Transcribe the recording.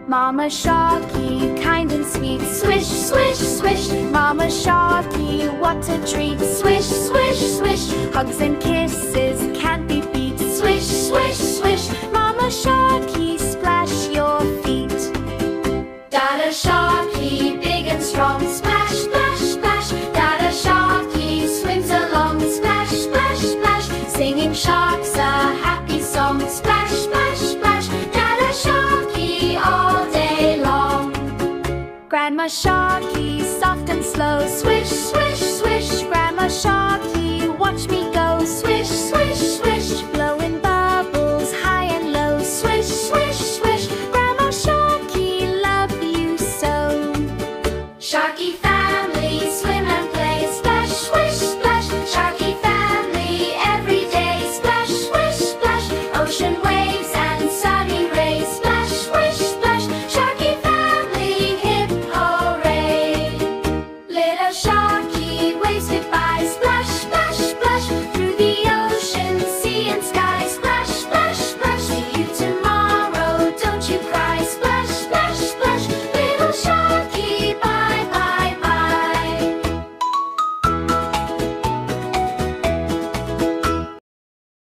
Mama Sharky, kind and sweet. Swish, swish, swish. Mama Sharky, what a treat. Swish, swish, swish. Hugs and kisses can't be beat. Swish, swish, swish. Mama Sharky, splash your feet. Dada Sharky, big and strong. Splash, splash, splash. Dada Sharky swims along. Splash, splash, splash. Singing sharks a happy song. Splash, splash, splash. Dada Sharky all day long. Grandma Sharky, soft and slow. Swish, swish, swish. Grandma Sharky, watch me go.